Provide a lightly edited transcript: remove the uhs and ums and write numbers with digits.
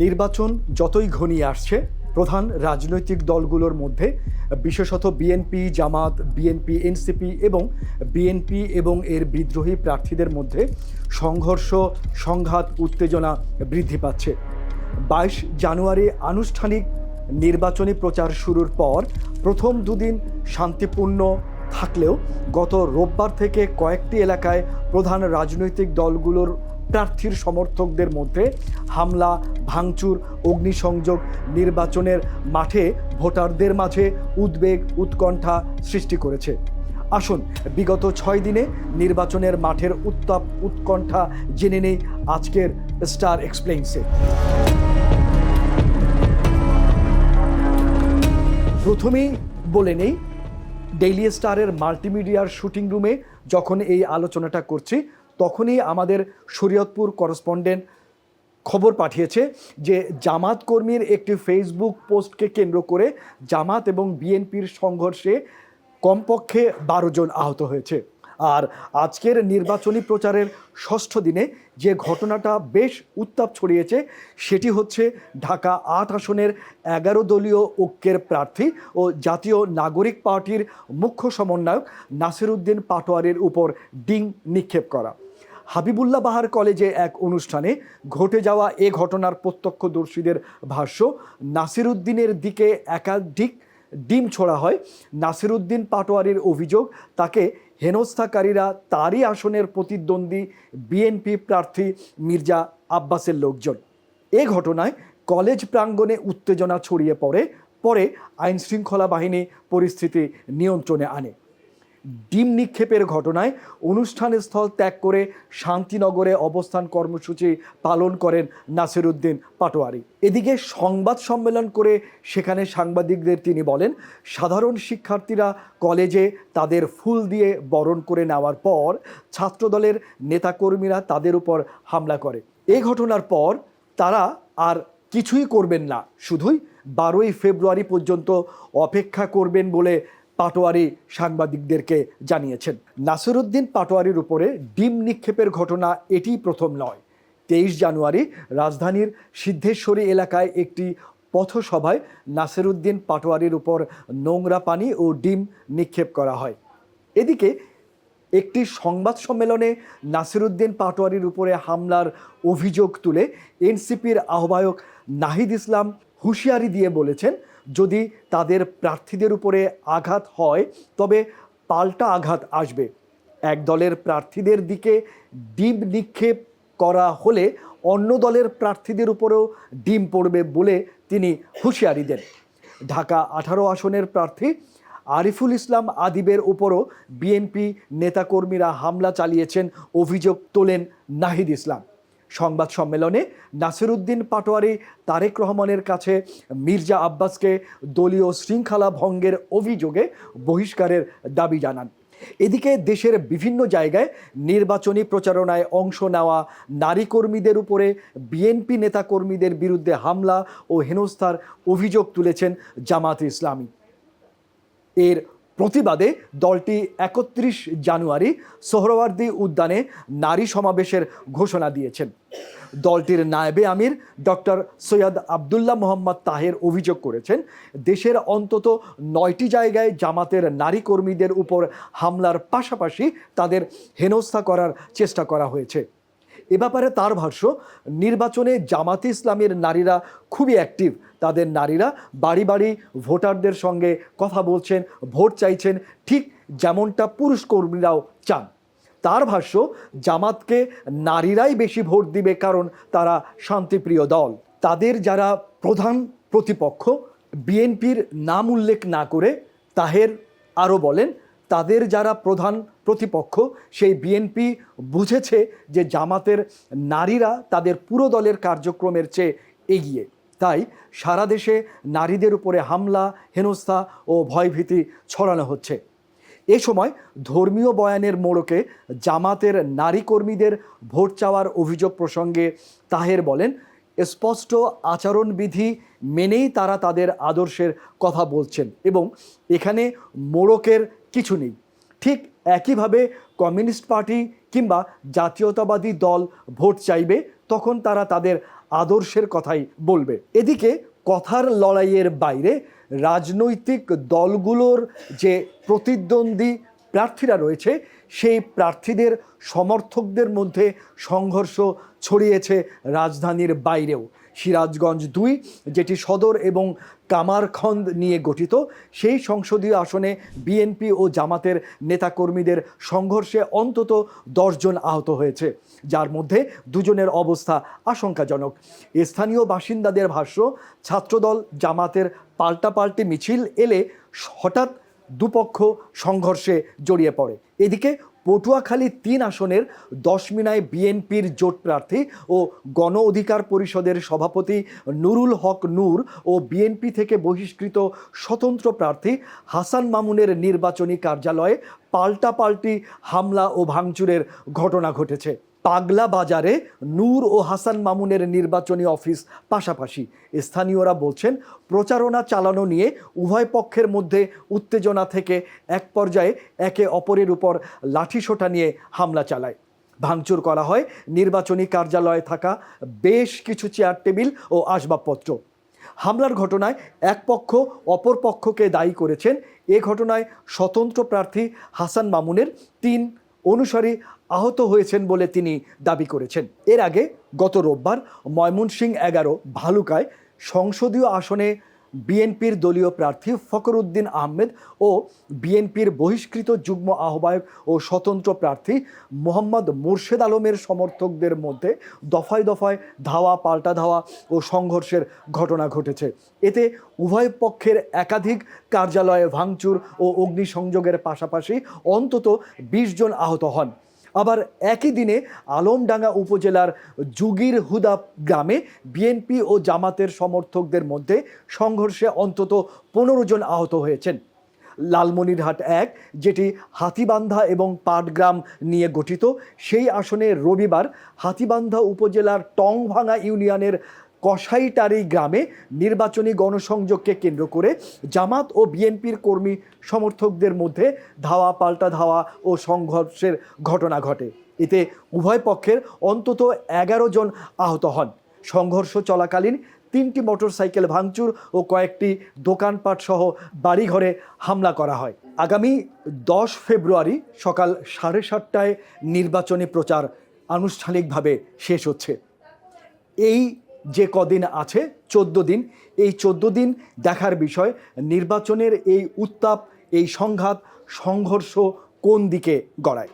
নির্বাচন যতই ঘনিয়ে আসছে, প্রধান রাজনৈতিক দলগুলোর মধ্যে বিশেষত বিএনপি, জামাত, বিএনপি, এনসিপি এবং বিএনপি এবং এর বিদ্রোহী প্রার্থীদের মধ্যে সংঘর্ষ, সংঘাত, উত্তেজনা বৃদ্ধি পাচ্ছে। 22 জানুয়ারি আনুষ্ঠানিক নির্বাচনী প্রচার শুরুর পর প্রথম দুদিন শান্তিপূর্ণ থাকলেও গত রোববার থেকে কয়েকটি এলাকায় প্রধান রাজনৈতিক দলগুলোর প্রার্থীর সমর্থকদের মধ্যে হামলা, ভাঙচুর, অগ্নিসংযোগ নির্বাচনের মাঠে ভোটারদের মাঝে উদ্বেগ, উৎকণ্ঠা সৃষ্টি করেছে। আসুন বিগত 6 দিনে নির্বাচনের মাঠের উত্তাপ, উৎকণ্ঠা জেনে নেই আজকের স্টার এক্সপ্লেইনসে। প্রথমেই বলে নেই, ডেইলি স্টারের মাল্টিমিডিয়ার শুটিং রুমে যখন এই আলোচনাটা করছি তখনই আমাদের শরীয়তপুর করেসপন্ডেন্ট খবর পাঠিয়েছে যে জামাত কর্মীর একটি ফেসবুক পোস্টকে কেন্দ্র করে জামাত এবং বিএনপির সংঘর্ষে কমপক্ষে 12 জন আহত হয়েছে। আর আজকের নির্বাচনী প্রচারের 6ষ্ঠ দিনে যে ঘটনাটা বেশ উত্তাপ ছড়িয়েছে সেটি হচ্ছে ঢাকা 8 আসনের 11 দলীয় ঐক্যের প্রার্থী ও জাতীয় নাগরিক পার্টির মুখ্য সমন্বয়ক নাসির উদ্দিন পাটোয়ারির উপর ডিম নিক্ষেপ করা। হাবিবুল্লাহ বাহার কলেজে এক অনুষ্ঠানে ঘটে যাওয়া এ ঘটনার প্রত্যক্ষদর্শীদের ভাষ্য, নাসির উদ্দিনের দিকে একাধিক ডিম ছোড়া হয়। নাসির উদ্দিন পাটোয়ারির অভিযোগ, তাকে হেনস্থাকারীরা তারই আসনের প্রতিদ্বন্দ্বী বিএনপি প্রার্থী মির্জা আব্বাসের লোকজন। এ ঘটনায় কলেজ প্রাঙ্গণে উত্তেজনা ছড়িয়ে পরে আইনশৃঙ্খলা বাহিনী পরিস্থিতি নিয়ন্ত্রণে আনে। ডিম নিক্ষেপের ঘটনায় অনুষ্ঠান স্থল ত্যাগ করে শান্তিনগরে অবস্থান কর্মসূচি পালন করেন নাসির উদ্দিন পাটোয়ারি। এদিকে সংবাদ সম্মেলন করে সেখানে সাংবাদিকদের তিনি বলেন, সাধারণ শিক্ষার্থীরা কলেজে তাদের ফুল দিয়ে বরণ করে নেওয়ার পর ছাত্রদলের নেতাকর্মীরা তাদের উপর হামলা করে। এই ঘটনার পর তারা আর কিছুই করবেন না, শুধুই 12ই ফেব্রুয়ারি পর্যন্ত অপেক্ষা করবেন বলে পাটোয়ারি সাংবাদিকদেরকে জানিয়েছেন। নাসির উদ্দিন পাটোয়ারির উপরে ডিম নিক্ষেপের ঘটনা এটি প্রথম নয়। 23 জানুয়ারি রাজধানীর সিদ্ধেশ্বরী এলাকায় একটি পথসভায় নাসির উদ্দিন পাটোয়ারির উপর নোংরা পানি ও ডিম নিক্ষেপ করা হয়। এদিকে একটি সংবাদ সম্মেলনে নাসির উদ্দিন পাটোয়ারির উপরে হামলার অভিযোগ তুলে এনসিপির আহ্বায়ক নাহিদ ইসলাম হুঁশিয়ারি দিয়ে বলেছেন, যদি তাদের প্রার্থীদের উপরে আঘাত হয় তবে পাল্টা আঘাত আসবে। এক দলের প্রার্থীদের দিকে ডিম নিক্ষেপ করা হলে অন্য দলের প্রার্থীদের উপরেও ডিম পড়বে বলে তিনি হুঁশিয়ারি দেন। ঢাকা 18 আসনের প্রার্থী আরিফুল ইসলাম আদিবের উপরও বিএনপি নেতাকর্মীরা হামলা চালিয়েছেন অভিযোগ তোলেন নাহিদ ইসলাম। সংবাদ সম্মেলনে নাসির উদ্দিন পাটোয়ারি তারেক রহমানের কাছে মির্জা আব্বাসকে দলীয় শৃঙ্খলা ভঙ্গের অভিযোগে বহিষ্কারের দাবি জানান। এদিকে দেশের বিভিন্ন জায়গায় নির্বাচনী প্রচারণায় অংশ নেওয়া নারী কর্মীদের উপরে বিএনপি নেতাকর্মীদের বিরুদ্ধে হামলা ও হেনস্থার অভিযোগ তুলেছেন জামাত ইসলামী। এর প্রতিবাদে দলটি 31 জানুয়ারি সোহরাওয়ার্দী উদ্যানে নারী সমাবেশের ঘোষণা দিয়েছেন। দলটির নায়েবে আমির ডক্টর সৈয়দ আবদুল্লাহ মোহাম্মদ তাহের অভিযোগ করেছেন, দেশের অন্তত 9টি জায়গায় জামাতের নারী কর্মীদের উপর হামলার পাশাপাশি তাদের হেনস্থা করার চেষ্টা করা হয়েছে। এ ব্যাপারে তার ভাষ্য, নির্বাচনে জামাতে ইসলামের নারীরা খুবই অ্যাক্টিভ। তাদের নারীরা বাড়ি বাড়ি ভোটারদের সঙ্গে কথা বলছেন, ভোট চাইছেন, ঠিক যেমনটা পুরুষ কর্মীরাও চান। তার ভাষ্য, জামাতকে নারীরাই বেশি ভোট দিবে কারণ তারা শান্তিপ্রিয় দল। তাদের যারা প্রধান প্রতিপক্ষ, বিএনপির নাম উল্লেখ না করে তাহের আরও বলেন, তাদের যারা প্রধান প্রতিপক্ষ সেই বিএনপি বুঝেছে যে জামাতের নারীরা তাদের পুরো দলের কার্যক্রমের চেয়ে এগিয়ে, তাই সারা দেশে নারীদের উপরে হামলা, হেনস্থা ও ভয়ভীতি ছড়ানো হচ্ছে। এ সময় ধর্মীয় বয়ানের মোড়কে জামাতের নারী কর্মীদের ভোট চাওয়ার অভিযোগ প্রসঙ্গে তাহের বলেন, স্পষ্ট আচরণবিধি মেনেই তারা তাদের আদর্শের কথা বলছেন এবং এখানে মোড়কের কিছু নেই। ঠিক একইভাবে কমিউনিস্ট পার্টি কিংবা জাতীয়তাবাদী দল ভোট চাইবে, তখন তারা তাদের আদর্শের কথাই বলবে। এদিকে কথার লড়াইয়ের বাইরে রাজনৈতিক দলগুলোর যে প্রতিদ্বন্দ্বী প্রার্থীরা রয়েছে সেই প্রার্থীদের সমর্থকদের মধ্যে সংঘর্ষ ছড়িয়েছে রাজধানীর বাইরেও। সিরাজগঞ্জ ২, যেটি সদর এবং কামারখন্দ নিয়ে গঠিত, সেই সংসদীয় আসনে বিএনপি ও জামাতের নেতাকর্মীদের সংঘর্ষে অন্তত ১০ জন আহত হয়েছে, যার মধ্যে ২ জনের অবস্থা আশঙ্কাজনক। স্থানীয় বাসিন্দাদের ভাষ্য, ছাত্রদল জামাতের পাল্টাপাল্টি মিছিল এলে হঠাৎ দুপক্ষ সংঘর্ষে জড়িয়ে পড়ে। এদিকে পটুয়াখালী ৩ আসনের দশমিনায় বিএনপির জোট প্রার্থী ও গণ অধিকার পরিষদের সভাপতি নুরুল হক নূর ও বিএনপি থেকে বহিষ্কৃত স্বতন্ত্র প্রার্থী হাসান মামুনের নির্বাচনী কার্যালয়ে পাল্টাপাল্টি হামলা ও ভাঙচুরের ঘটনা ঘটেছে। পাগলা বাজারে নূর ও হাসান মামুনের নির্বাচনী অফিস পাশাপাশি। স্থানীয়রা বলছেন, প্রচারণা চালানো নিয়ে উভয় পক্ষের মধ্যে উত্তেজনা থেকে এক পর্যায়ে একে অপরের উপর লাঠিসোঁটা নিয়ে হামলা চালায়। ভাঙচুর করা হয় নির্বাচনী কার্যালয়ে থাকা বেশ কিছু চেয়ার টেবিল ও আসবাবপত্র। হামলার ঘটনায় এক পক্ষ অপর পক্ষকে দায়ী করেছেন। এ ঘটনায় স্বতন্ত্র প্রার্থী হাসান মামুনের ৩ অনুসারী আহত হয়েছেন বলে তিনি দাবি করেছেন। এর আগে গত রোববার ময়মনসিংহ ১১ ভালুকায় সংসদীয় আসনে বিএনপির দলীয় প্রার্থী ফখরুদ্দিন আহমেদ ও বিএনপির বহিষ্কৃত যুগ্ম আহ্বায়ক ও স্বতন্ত্র প্রার্থী মোহাম্মদ মোর্শেদ আলমের সমর্থকদের মধ্যে দফায় দফায় ধাওয়া পাল্টা ধাওয়া ও সংঘর্ষের ঘটনা ঘটেছে। এতে উভয় পক্ষের একাধিক কার্যালয়ে ভাঙচুর ও অগ্নিসংযোগের পাশাপাশি অন্তত ২০ জন আহত হন। আবার একই দিনে আলমডাঙ্গা উপজেলার যুগির হুদা গ্রামে বিএনপি ও জামাতের সমর্থকদের মধ্যে সংঘর্ষে অন্তত ১৫ জন আহত হয়েছেন। লালমনিরহাট ১, যেটি হাতীবান্ধা এবং পাটগ্রাম নিয়ে গঠিত, সেই আসনে রবিবার হাতীবান্ধা উপজেলার টংভাঙা ইউনিয়নের কসাইটারি গ্রামে নির্বাচনী গণসংযোগকে কেন্দ্র করে জামাত ও বিএনপির কর্মী সমর্থকদের মধ্যে ধাওয়া পাল্টা ধাওয়া ও সংঘর্ষের ঘটনা ঘটে। এতে উভয় পক্ষের অন্তত ১১ জন আহত হন। সংঘর্ষ চলাকালীন ৩টি মোটরসাইকেল ভাঙচুর ও কয়েকটি দোকানপাট সহ বাড়িঘরে হামলা করা হয়। আগামী ১০ ফেব্রুয়ারি সকাল ৭:৩০টায় নির্বাচনী প্রচার আনুষ্ঠানিকভাবে শেষ হচ্ছে। এই যে কদিন আছে, ১৪ দিন, এই ১৪ দিন দেখার বিষয় নির্বাচনের এই উত্তাপ, এই সংঘাত, সংঘর্ষ কোন দিকে গড়ায়।